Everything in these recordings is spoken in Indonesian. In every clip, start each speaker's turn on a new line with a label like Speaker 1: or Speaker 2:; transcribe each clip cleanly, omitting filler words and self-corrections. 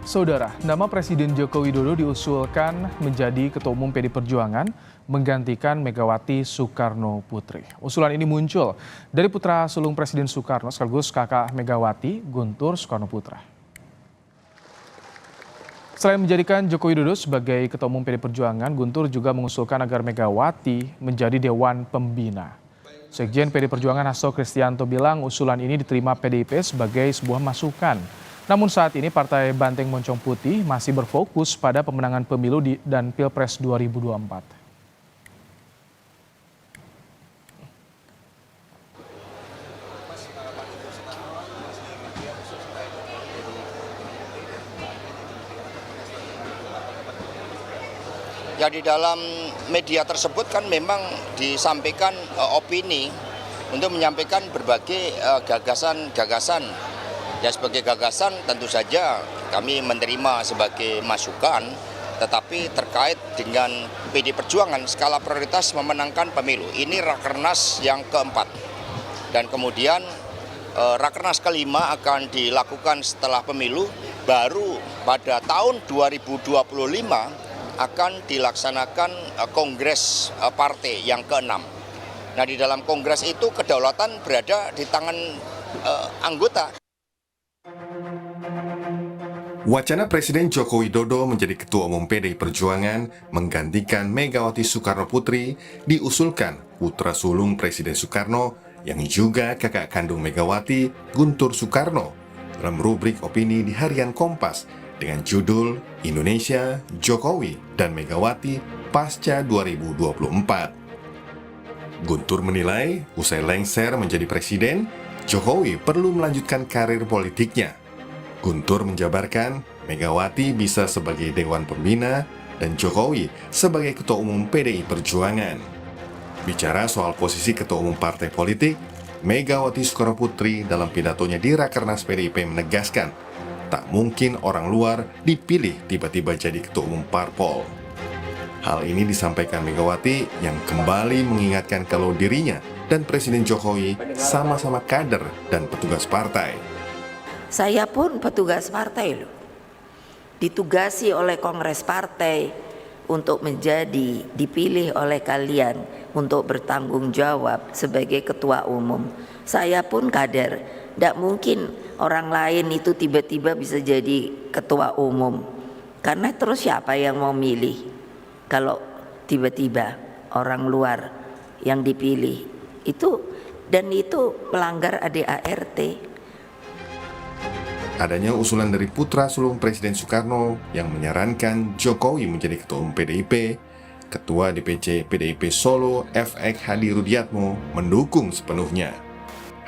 Speaker 1: Saudara, nama Presiden Joko Widodo diusulkan menjadi Ketua Umum PD Perjuangan menggantikan Megawati Soekarno Putri. Usulan ini muncul dari putra sulung Presiden Soekarno sekaligus kakak Megawati, Guntur Soekarno Putra. Selain menjadikan Joko Widodo sebagai Ketua Umum PD Perjuangan, Guntur juga mengusulkan agar Megawati menjadi Dewan Pembina. Sekjen PD Perjuangan Hasto Kristianto bilang usulan ini diterima PDIP sebagai sebuah masukan. Namun saat ini Partai Banteng Moncong Putih masih berfokus pada pemenangan pemilu dan Pilpres 2024.
Speaker 2: Ya, di dalam media tersebut kan memang disampaikan opini untuk menyampaikan berbagai gagasan-gagasan. Ya, sebagai gagasan tentu saja kami menerima sebagai masukan, tetapi terkait dengan PD Perjuangan skala prioritas memenangkan pemilu. Ini Rakernas yang keempat. Dan kemudian Rakernas kelima akan dilakukan setelah pemilu, baru pada tahun 2025 akan dilaksanakan kongres partai yang keenam. Nah, di dalam kongres itu kedaulatan berada di tangan anggota.
Speaker 3: Wacana Presiden Joko Widodo menjadi Ketua Umum PDI Perjuangan menggantikan Megawati Soekarno Putri diusulkan putra sulung Presiden Soekarno yang juga kakak kandung Megawati, Guntur Soekarno, dalam rubrik opini di harian Kompas dengan judul Indonesia, Jokowi, dan Megawati Pasca 2024. Guntur menilai usai lengser menjadi presiden, Jokowi perlu melanjutkan karir politiknya. Guntur menjabarkan Megawati bisa sebagai Dewan Pembina dan Jokowi sebagai Ketua Umum PDI Perjuangan. Bicara soal posisi Ketua Umum partai politik, Megawati Soekarno Putri dalam pidatonya di Rakernas PDIP menegaskan tak mungkin orang luar dipilih tiba-tiba jadi Ketua Umum parpol. Hal ini disampaikan Megawati yang kembali mengingatkan kalau dirinya dan Presiden Jokowi sama-sama kader dan petugas partai.
Speaker 4: Saya pun petugas partai loh, ditugasi oleh Kongres Partai untuk menjadi dipilih oleh kalian untuk bertanggung jawab sebagai Ketua Umum. Saya pun kader, tidak mungkin orang lain itu tiba-tiba bisa jadi Ketua Umum. Karena terus siapa yang mau milih kalau tiba-tiba orang luar yang dipilih itu, dan itu melanggar ADART.
Speaker 3: Adanya usulan dari putra sulung Presiden Soekarno yang menyarankan Jokowi menjadi Ketua Umum PDIP, Ketua DPC PDIP Solo FX Hadi Rudiatmo mendukung sepenuhnya.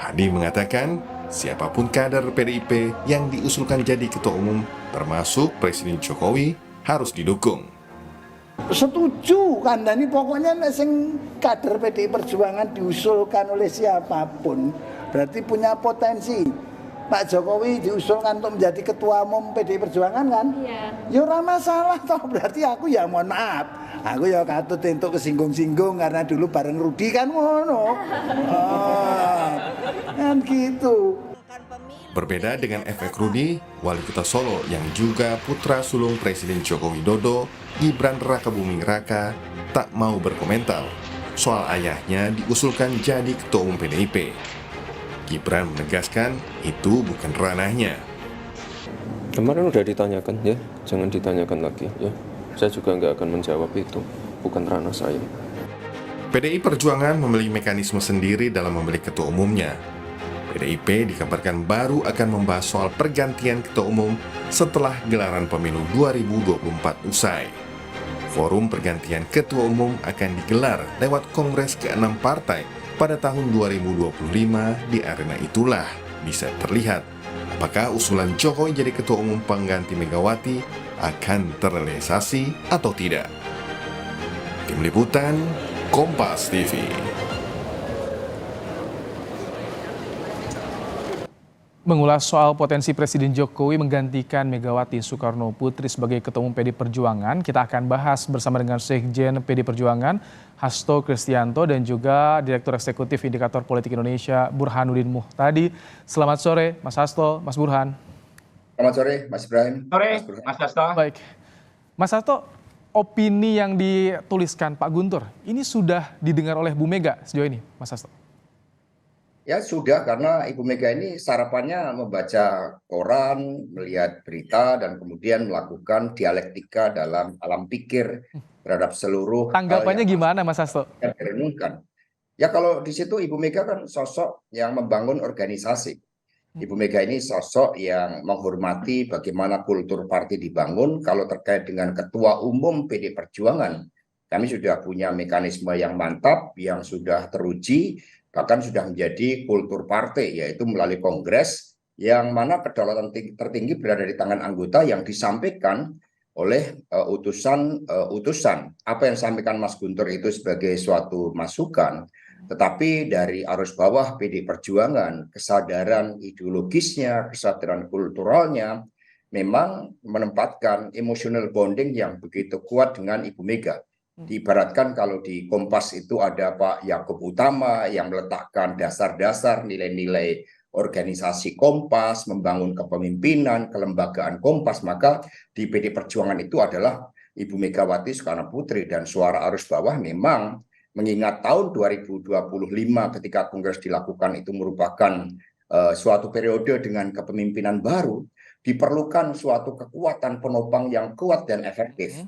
Speaker 3: Hadi mengatakan siapapun kader PDIP yang diusulkan jadi Ketua Umum termasuk Presiden Jokowi harus didukung.
Speaker 5: Setuju kan, ini pokoknya sing kader PDI Perjuangan diusulkan oleh siapapun berarti punya potensi. Pak Jokowi diusulkan untuk menjadi Ketua Umum PDI Perjuangan kan? Iya. Ya ora masalah toh, berarti aku ya mohon maaf. Aku ya katut untuk kesinggung-singgung karena dulu bareng Rudi kan ngono. Kan gitu.
Speaker 3: Berbeda dengan efek Rudi, Wali Kota Solo yang juga putra sulung Presiden Joko Widodo, Gibran Rakabuming Raka, tak mau berkomentar soal ayahnya diusulkan jadi Ketua Umum PDIP. Gibran menegaskan itu bukan ranahnya.
Speaker 6: Kemarin udah ditanyakan ya, jangan ditanyakan lagi ya. Saya juga nggak akan menjawab itu, bukan ranah saya.
Speaker 3: PDI Perjuangan memiliki mekanisme sendiri dalam memilih ketua umumnya. PDIP dikabarkan baru akan membahas soal pergantian ketua umum setelah gelaran pemilu 2024 usai. Forum pergantian ketua umum akan digelar lewat Kongres ke-6 partai pada tahun 2025. Di arena itulah bisa terlihat apakah usulan Jokowi jadi Ketua Umum pengganti Megawati akan terrealisasi atau tidak. Tim Liputan Kompas TV.
Speaker 1: Mengulas soal potensi Presiden Jokowi menggantikan Megawati Soekarno Putri sebagai Ketua Umum PD Perjuangan, kita akan bahas bersama dengan Sekjen PD Perjuangan Hasto Kristianto dan juga Direktur Eksekutif Indikator Politik Indonesia Burhanuddin Muhtadi. Selamat sore Mas Hasto, Mas Burhan.
Speaker 2: Selamat sore, Mas Ibrahim.
Speaker 7: Sore,
Speaker 2: Mas Burhan.
Speaker 7: Mas Hasto.
Speaker 1: Baik, Mas Hasto, opini yang dituliskan Pak Guntur ini sudah didengar oleh Bu Mega sejauh ini, Mas Hasto?
Speaker 2: Ya sudah, karena Ibu Mega ini sarapannya membaca koran, melihat berita, dan kemudian melakukan dialektika dalam alam pikir terhadap seluruh hal
Speaker 1: Tanggapannya
Speaker 2: yang
Speaker 1: gimana, Mas Hasto?
Speaker 2: direnungkan. Ya kalau di situ Ibu Mega kan sosok yang membangun organisasi. Ibu Mega ini sosok yang menghormati bagaimana kultur partai dibangun. Kalau terkait dengan Ketua Umum PD Perjuangan, kami sudah punya mekanisme yang mantap, yang sudah teruji, bahkan sudah menjadi kultur partai, yaitu melalui kongres, yang mana kedaulatan tertinggi berada di tangan anggota yang disampaikan oleh utusan. Apa yang disampaikan Mas Guntur itu sebagai suatu masukan, tetapi dari arus bawah PD Perjuangan, kesadaran ideologisnya, kesadaran kulturalnya, memang menempatkan emotional bonding yang begitu kuat dengan Ibu Mega. Diibaratkan kalau di Kompas itu ada Pak Yakub Utama yang meletakkan dasar-dasar nilai-nilai organisasi Kompas, membangun kepemimpinan, kelembagaan Kompas, maka di PD Perjuangan itu adalah Ibu Megawati Soekarno Putri. Dan suara arus bawah memang mengingat tahun 2025 ketika kongres dilakukan itu merupakan suatu periode dengan kepemimpinan baru, diperlukan suatu kekuatan penopang yang kuat dan efektif,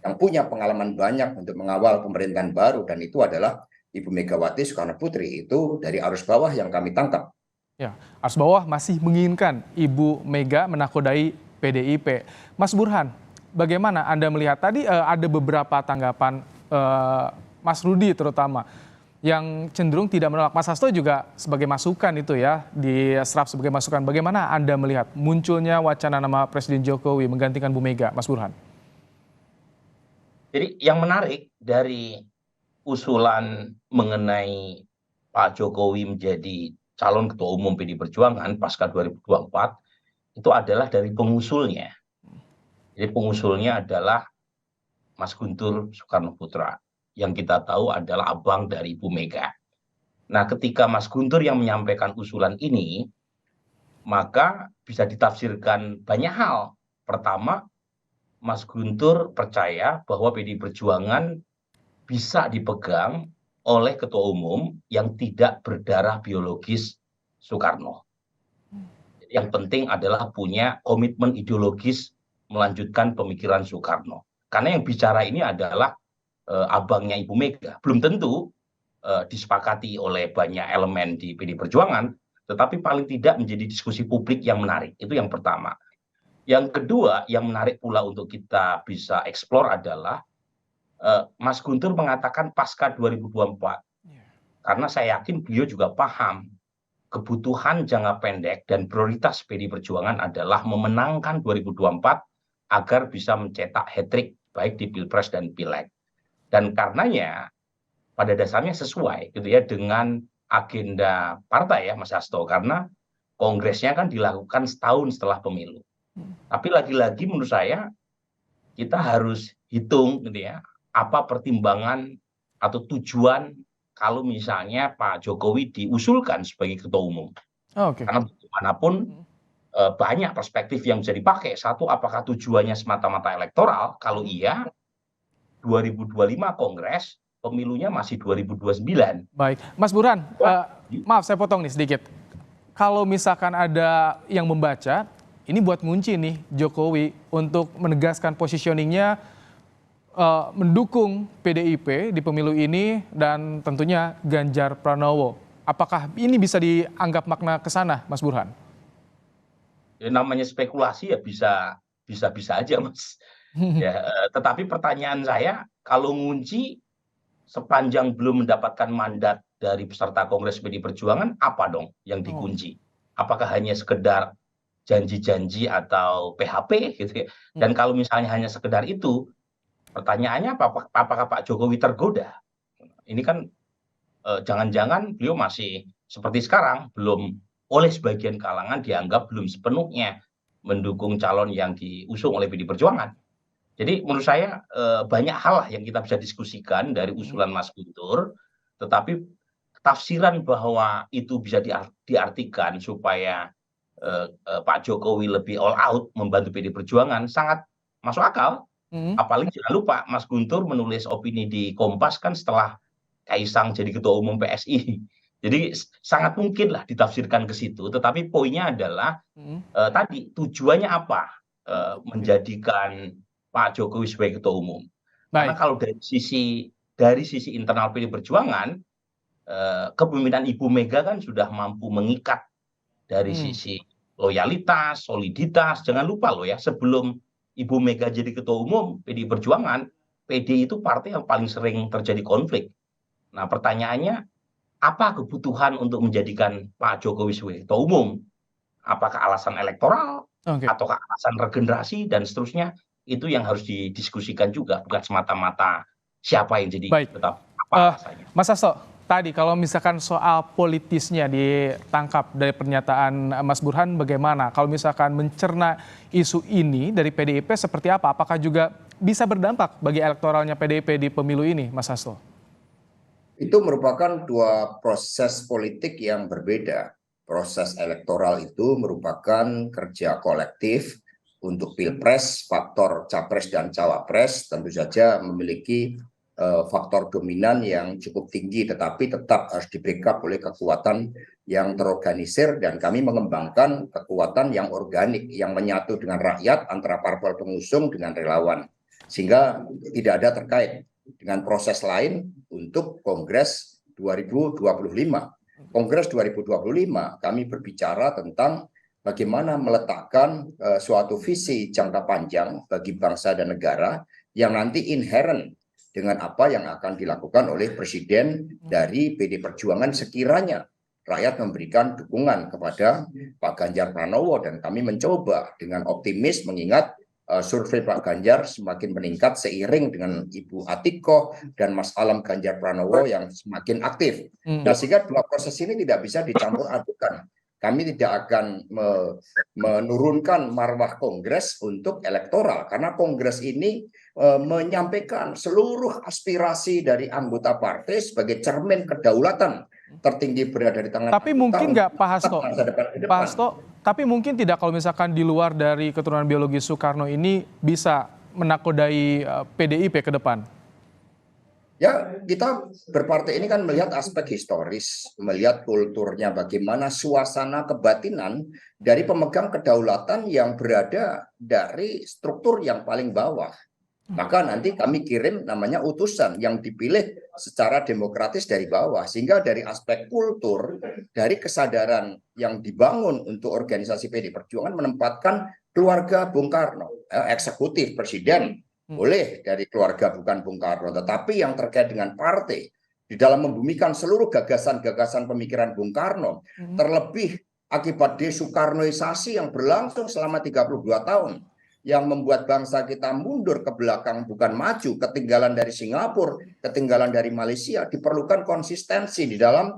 Speaker 2: yang punya pengalaman banyak untuk mengawal pemerintahan baru, dan itu adalah Ibu Megawati Soekarno Putri. Itu dari arus bawah yang kami tangkap.
Speaker 1: Ya, arus bawah masih menginginkan Ibu Mega menakodai PDIP. Mas Burhan, bagaimana Anda melihat tadi ada beberapa tanggapan Mas Rudi terutama yang cenderung tidak menolak. Mas Hasto juga sebagai masukan itu ya, diserap sebagai masukan. Bagaimana Anda melihat munculnya wacana nama Presiden Jokowi menggantikan Bu Mega, Mas Burhan?
Speaker 7: Jadi yang menarik dari usulan mengenai Pak Jokowi menjadi calon ketua umum PD Perjuangan pasca 2024 itu adalah dari pengusulnya. Jadi pengusulnya adalah Mas Guntur Soekarno Putra, yang kita tahu adalah abang dari Ibu Mega. Nah, ketika Mas Guntur yang menyampaikan usulan ini, maka bisa ditafsirkan banyak hal. Pertama, Mas Guntur percaya bahwa PD Perjuangan bisa dipegang oleh ketua umum yang tidak berdarah biologis Soekarno. Yang penting adalah punya komitmen ideologis melanjutkan pemikiran Soekarno. Karena yang bicara ini adalah abangnya Ibu Mega. Belum tentu disepakati oleh banyak elemen di PD Perjuangan, tetapi paling tidak menjadi diskusi publik yang menarik. Itu yang pertama. Yang kedua, yang menarik pula untuk kita bisa eksplor adalah Mas Guntur mengatakan pasca 2024. Karena saya yakin beliau juga paham kebutuhan jangka pendek dan prioritas PD Perjuangan adalah memenangkan 2024 agar bisa mencetak hat-trick baik di Pilpres dan Pileg. Dan karenanya pada dasarnya sesuai gitu ya dengan agenda partai ya Mas Hasto, karena kongresnya kan dilakukan setahun setelah pemilu. Tapi lagi-lagi menurut saya kita harus hitung gitu ya, apa pertimbangan atau tujuan kalau misalnya Pak Jokowi diusulkan sebagai ketua umum. Karena bagaimanapun banyak perspektif yang bisa dipakai. Satu, apakah tujuannya semata-mata elektoral? Kalau iya, 2025 Kongres, pemilunya masih 2029.
Speaker 1: Baik, Mas Burhan, maaf saya potong nih sedikit. Kalau misalkan ada yang membaca, ini buat ngunci nih Jokowi untuk menegaskan positioningnya mendukung PDIP di pemilu ini dan tentunya Ganjar Pranowo. Apakah ini bisa dianggap makna ke sana, Mas Burhan?
Speaker 7: Ya, namanya spekulasi ya bisa aja, Mas. Ya, tetapi pertanyaan saya, kalau ngunci sepanjang belum mendapatkan mandat dari peserta Kongres PD Perjuangan, apa dong yang dikunci? Apakah hanya sekedar janji-janji atau PHP gitu ya? Dan kalau misalnya hanya sekedar itu, pertanyaannya apakah Pak Jokowi tergoda? Ini kan jangan-jangan beliau masih seperti sekarang, belum oleh sebagian kalangan dianggap belum sepenuhnya mendukung calon yang diusung oleh PD Perjuangan. Jadi menurut saya banyak hal lah yang kita bisa diskusikan dari usulan Mas Guntur, tetapi tafsiran bahwa itu bisa diartikan supaya Pak Jokowi lebih all out membantu PD Perjuangan sangat masuk akal. Apalagi jangan lupa Mas Guntur menulis opini di Kompas kan setelah Kaisang jadi ketua umum PSI. Jadi sangat mungkin lah ditafsirkan ke situ. Tetapi poinnya adalah tadi tujuannya apa menjadikan Pak Jokowi sebagai ketua umum. Karena
Speaker 1: Baik.
Speaker 7: kalau dari sisi internal PD Perjuangan, kepemimpinan Ibu Mega kan sudah mampu mengikat dari sisi loyalitas, soliditas. Jangan lupa loh ya, sebelum Ibu Mega jadi ketua umum PDI Perjuangan, PD itu partai yang paling sering terjadi konflik. Nah, pertanyaannya, apa kebutuhan untuk menjadikan Pak Jokowi sebagai ketua umum? Apakah alasan elektoral, ataukah alasan regenerasi, dan seterusnya? Itu yang harus didiskusikan juga, bukan semata-mata siapa yang jadi tetap apa alasannya.
Speaker 1: Mas Hasto, tadi kalau misalkan soal politisnya ditangkap dari pernyataan Mas Burhan, bagaimana? Kalau misalkan mencerna isu ini dari PDIP seperti apa? Apakah juga bisa berdampak bagi elektoralnya PDIP di pemilu ini, Mas Hasto?
Speaker 2: Itu merupakan dua proses politik yang berbeda. Proses elektoral itu merupakan kerja kolektif. Untuk pilpres, faktor capres dan cawapres tentu saja memiliki faktor dominan yang cukup tinggi, tetapi tetap harus di-backup oleh kekuatan yang terorganisir, dan kami mengembangkan kekuatan yang organik, yang menyatu dengan rakyat antara parpol pengusung dengan relawan, sehingga tidak ada terkait dengan proses lain untuk Kongres 2025. Kongres 2025 kami berbicara tentang bagaimana meletakkan suatu visi jangka panjang bagi bangsa dan negara yang nanti inherent dengan apa yang akan dilakukan oleh Presiden dari PD Perjuangan sekiranya rakyat memberikan dukungan kepada Pak Ganjar Pranowo. Dan kami mencoba dengan optimis mengingat survei Pak Ganjar semakin meningkat seiring dengan Ibu Atiko dan Mas Alam Ganjar Pranowo yang semakin aktif. Nah, sehingga dua proses ini tidak bisa dicampur adukan. Kami tidak akan menurunkan marwah Kongres untuk elektoral, karena Kongres ini menyampaikan seluruh aspirasi dari anggota partai sebagai cermin kedaulatan tertinggi berada di tangan.
Speaker 1: Tapi mungkin nggak Pak Hasto, tapi mungkin tidak kalau misalkan di luar dari keturunan biologis Soekarno ini bisa menakodai PDIP ke depan?
Speaker 2: Ya, kita berpartai ini kan melihat aspek historis, melihat kulturnya, bagaimana suasana kebatinan dari pemegang kedaulatan yang berada dari struktur yang paling bawah. Maka nanti kami kirim namanya utusan yang dipilih secara demokratis dari bawah, sehingga dari aspek kultur, dari kesadaran yang dibangun untuk organisasi PD Perjuangan menempatkan keluarga Bung Karno, eksekutif presiden, boleh dari keluarga bukan Bung Karno, tetapi yang terkait dengan partai di dalam membumikan seluruh gagasan-gagasan pemikiran Bung Karno, terlebih akibat desoekarnoisasi yang berlangsung selama 32 tahun, yang membuat bangsa kita mundur ke belakang bukan maju, ketinggalan dari Singapura, ketinggalan dari Malaysia. Diperlukan konsistensi di dalam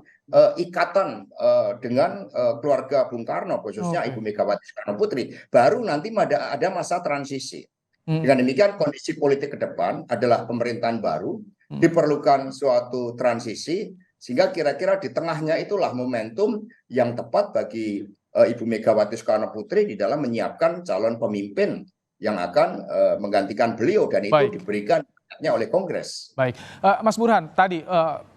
Speaker 2: ikatan dengan keluarga Bung Karno, khususnya Ibu Megawati Soekarno Putri. Baru nanti ada masa transisi. Dengan demikian kondisi politik ke depan adalah pemerintahan baru, diperlukan suatu transisi, sehingga kira-kira di tengahnya itulah momentum yang tepat bagi Ibu Megawati Soekarno Putri di dalam menyiapkan calon pemimpin yang akan menggantikan beliau, dan itu diberikan oleh Kongres.
Speaker 1: Baik, Mas Burhan, tadi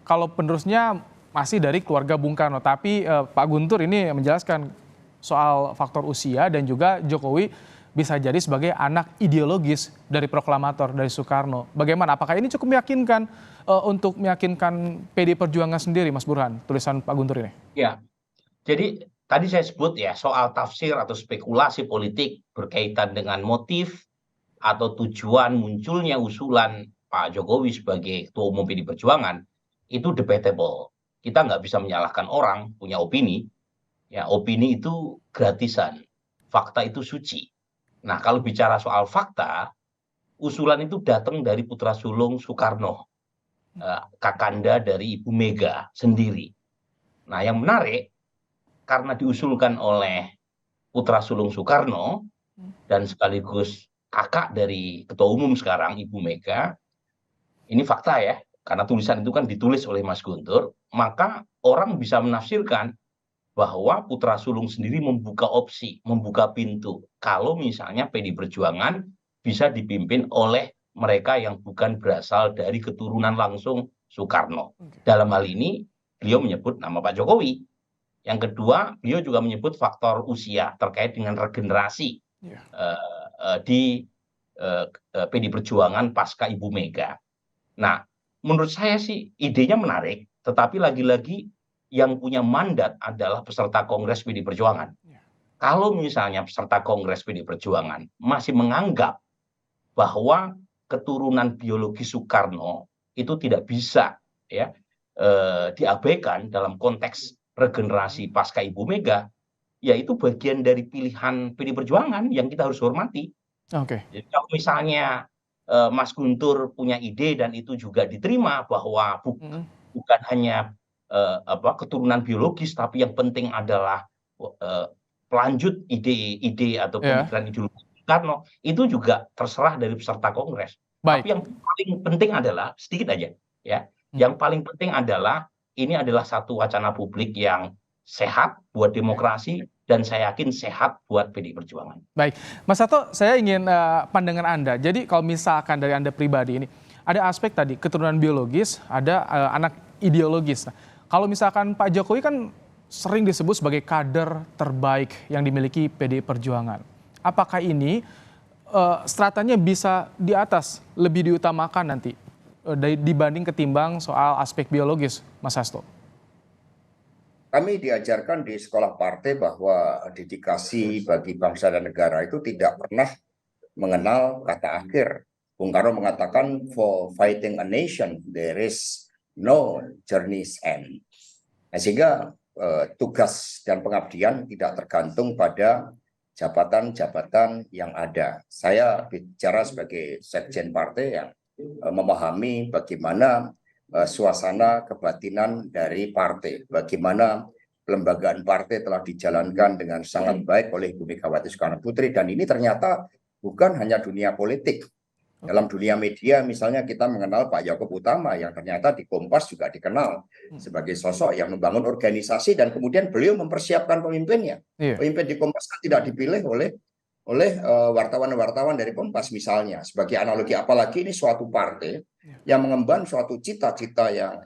Speaker 1: kalau penerusnya masih dari keluarga Bung Karno, tapi Pak Guntur ini menjelaskan soal faktor usia dan juga Jokowi bisa jadi sebagai anak ideologis dari proklamator dari Soekarno. Bagaimana? Apakah ini cukup meyakinkan untuk meyakinkan PD Perjuangan sendiri, Mas Burhan, tulisan Pak Guntur ini?
Speaker 7: Ya, jadi tadi saya sebut ya soal tafsir atau spekulasi politik berkaitan dengan motif atau tujuan munculnya usulan Pak Jokowi sebagai ketua umum PD Perjuangan itu debatable. Kita nggak bisa menyalahkan orang punya opini. Ya, opini itu gratisan, fakta itu suci. Nah, kalau bicara soal fakta, usulan itu datang dari putra sulung Soekarno, kakanda dari Ibu Mega sendiri. Nah, yang menarik, karena diusulkan oleh putra sulung Soekarno dan sekaligus kakak dari ketua umum sekarang Ibu Mega, ini fakta ya, karena tulisan itu kan ditulis oleh Mas Guntur, maka orang bisa menafsirkan bahwa putra sulung sendiri membuka opsi, membuka pintu. Kalau misalnya PD Perjuangan bisa dipimpin oleh mereka yang bukan berasal dari keturunan langsung Soekarno. Dalam hal ini, beliau menyebut nama Pak Jokowi. Yang kedua, beliau juga menyebut faktor usia terkait dengan regenerasi di PD Perjuangan pasca Ibu Mega. Nah, menurut saya sih idenya menarik, tetapi lagi-lagi yang punya mandat adalah peserta Kongres PD Perjuangan. Kalau misalnya peserta Kongres PD Perjuangan masih menganggap bahwa keturunan biologi Soekarno itu tidak bisa diabaikan dalam konteks regenerasi pasca Ibu Mega, ya itu bagian dari pilihan PD Perjuangan yang kita harus hormati. Jadi kalau misalnya Mas Guntur punya ide dan itu juga diterima bahwa bukan hanya keturunan biologis, tapi yang penting adalah pelanjut ide-ide atau pemikiran ideologi Soekarno, itu juga terserah dari peserta Kongres. Tapi yang paling penting adalah, sedikit aja ya, yang paling penting adalah ini adalah satu wacana publik yang sehat buat demokrasi dan saya yakin sehat buat PD Perjuangan. Baik,
Speaker 1: Mas Hasto, saya ingin pandangan Anda. Jadi kalau misalkan dari Anda pribadi ini, ada aspek tadi keturunan biologis, ada anak ideologis. Kalau misalkan Pak Jokowi kan sering disebut sebagai kader terbaik yang dimiliki PD Perjuangan. Apakah ini stratanya bisa di atas, lebih diutamakan nanti dibanding ketimbang soal aspek biologis, Mas Hasto?
Speaker 2: Kami diajarkan di sekolah partai bahwa dedikasi bagi bangsa dan negara itu tidak pernah mengenal kata akhir. Bung Karno mengatakan, for fighting a nation, there is no journey's end. Nah, sehingga tugas dan pengabdian tidak tergantung pada jabatan-jabatan yang ada. Saya bicara sebagai sekjen partai yang memahami bagaimana suasana kebatinan dari partai, bagaimana pelembagaan partai telah dijalankan dengan sangat baik oleh Ibu Megawati Soekarno Putri, dan ini ternyata bukan hanya dunia politik. Dalam dunia media misalnya kita mengenal Pak Yaakob Utama yang ternyata di Kompas juga dikenal sebagai sosok yang membangun organisasi dan kemudian beliau mempersiapkan pemimpinnya. Pemimpin di Kompas kan tidak dipilih oleh wartawan-wartawan dari Kompas misalnya, sebagai analogi, apalagi ini suatu partai yang mengemban suatu cita-cita yang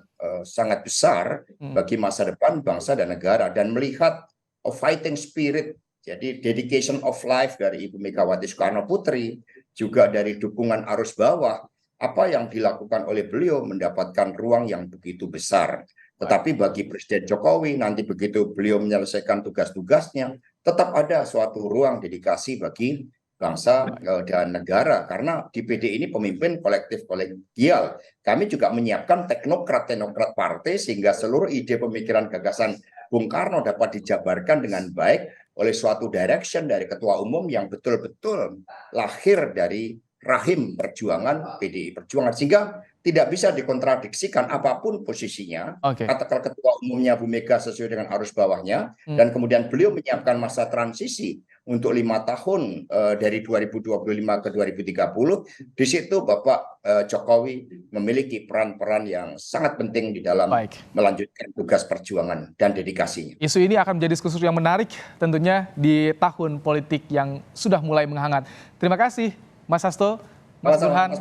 Speaker 2: sangat besar bagi masa depan bangsa dan negara, dan melihat a fighting spirit, jadi dedication of life dari Ibu Megawati Soekarno Putri, juga dari dukungan arus bawah, apa yang dilakukan oleh beliau mendapatkan ruang yang begitu besar. Tetapi bagi Presiden Jokowi, nanti begitu beliau menyelesaikan tugas-tugasnya, tetap ada suatu ruang dedikasi bagi bangsa dan negara. Karena di PD ini pemimpin kolektif kolegial. Kami juga menyiapkan teknokrat-teknokrat partai sehingga seluruh ide pemikiran gagasan Bung Karno dapat dijabarkan dengan baik oleh suatu direction dari ketua umum yang betul-betul lahir dari rahim perjuangan PDI Perjuangan, sehingga tidak bisa dikontradiksikan apapun posisinya. Katakan ketua umumnya Bu Mega sesuai dengan arus bawahnya, dan kemudian beliau menyiapkan masa transisi untuk 5 tahun dari 2025 ke 2030. Di situ Bapak Jokowi memiliki peran-peran yang sangat penting di dalam melanjutkan tugas perjuangan dan dedikasinya.
Speaker 1: Isu ini akan menjadi diskusi yang menarik tentunya di tahun politik yang sudah mulai menghangat. Terima kasih Mas Hasto, Mas Burhan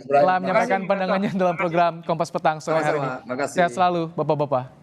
Speaker 1: telah menyampaikan pandangannya dalam program Kompas Petang sore hari ini. Sehat selalu Bapak-bapak.